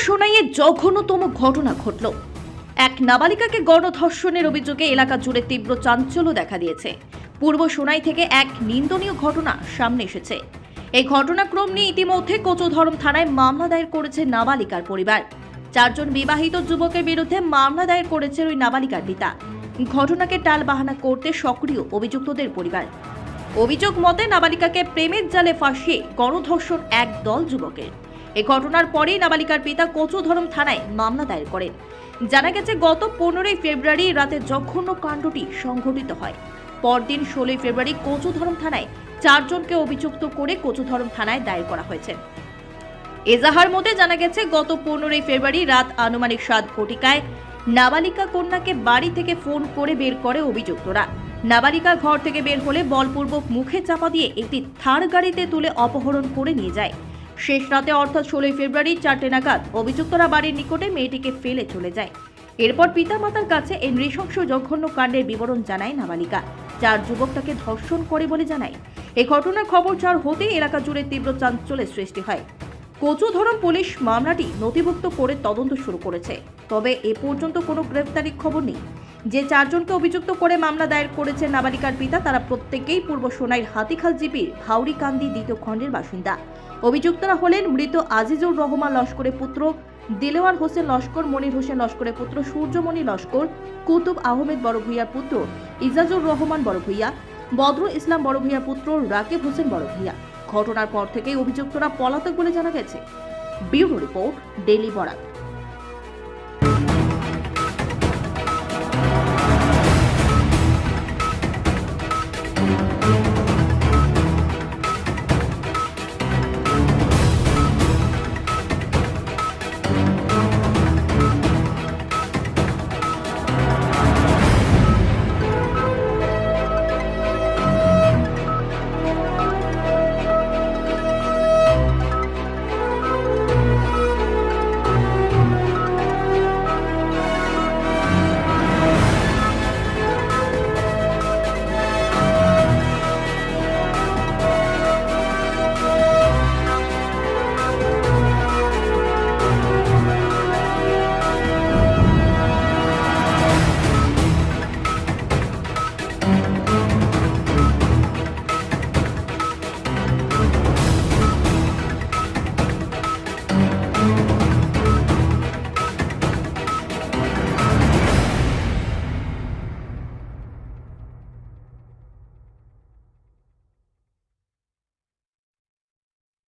সোনাইয়ে জঘন্যতম ঘটনা ঘটল। এক নাবালিকাকে গণধর্ষণের অভিযোগে এলাকা জুড়ে তীব্র চাঞ্চল্য দেখা দিয়েছে। পূর্ব সোনাই থেকে এক নিন্দনীয় ঘটনা সামনে এসেছে। এই ঘটনাক্রম নিয়ে ইতিমধ্যে কোচোধরম থানায় মামলা দায়ের করেছে নাবালিকার পরিবার। 4 জন বিবাহিত যুবকের বিরুদ্ধে মামলা দায়ের করেছে ওই নাবালিকার পিতা। ঘটনাকে টালবাহানা করতে সক্রিয় অভিযুক্তদের পরিবার। অভিযোগ মতে নাবালিকাকে প্রেমের জালে ফাঁসিয়ে গণধর্ষণ এক দল যুবকের। এই ঘটনার পরেই নাবালিকার পিতা কোচোধরম থানায় মামলা দায়ের করেন। জানা গেছে গত 15 ফেব্রুয়ারি রাতে জঘন্য কাণ্ডটি সংঘটিত হয়। পরদিন 16 ফেব্রুয়ারি কোচোধরম থানায় 4 জনকে অভিযুক্ত করে কোচোধরম থানায় দায়ের করা হয়েছে। এজাহার মতে জানা গেছে গত 15 ফেব্রুয়ারি রাত আনুমানিক 7 ঘটিকায় নাবালিকা কন্যাকে বাড়ি থেকে ফোন করে বের করে অভিযুক্তরা। নাবালিকা ঘর থেকে বের হলে বলপূর্বক মুখে চাপা দিয়ে একটি থার গাড়িতে তুলে অপহরণ করে নিয়ে যায়। শেষ রাতে অর্থাৎ 16 ফেব্রুয়ারি 4টে নাগাদ অভিযুক্তরা বাড়ির নিকটে মেয়েটিকে ফেলে চলে যায়। এরপর পিতামাতার কাছে এই নৃশংস জঘন্য কাণ্ডের বিবরণ জানায় নাবালিকা। 4 যুবক তাকে ধর্ষণ করে বলে জানায়। এই ঘটনার খবর চার হতেই এলাকা জুড়ে তীব্র চাঞ্চল্যের সৃষ্টি হয়। কোচোধরম পুলিশ মামলাটি নথিভুক্ত করে তদন্ত শুরু করেছে। তবে এ পর্যন্ত কোনো গ্রেফতারির খবর নেই। যে 4 জনকে অভিযুক্ত করে মামলা দায়ের করেছে নাবালিকার পিতা, তারা প্রত্যেকেই পূর্ব সোনাইর হাতিখাল জিপির ভাউরিকান্দি 2 খণ্ডের বাসিন্দা। অভিযুক্তরা হলেন মৃত আজিজুর রহমান লস্করের পুত্র দিলওয়ার হোসেন লস্কর, মনির হোসেন লস্করের পুত্র সূর্যমণি লস্কর, কুতুব আহমেদ বড় ভূঁইয়ার পুত্র ইজাজুর রহমান বড় ভূঁইয়া, বদরুল ইসলাম বড় ভূঁইয়ার পুত্র রাকিব হোসেন বড় ভূঁইয়া। ঘটনার পর থেকেই অভিযুক্তরা পলাতক বলে জানা গেছে। Bureau report, daily Barak.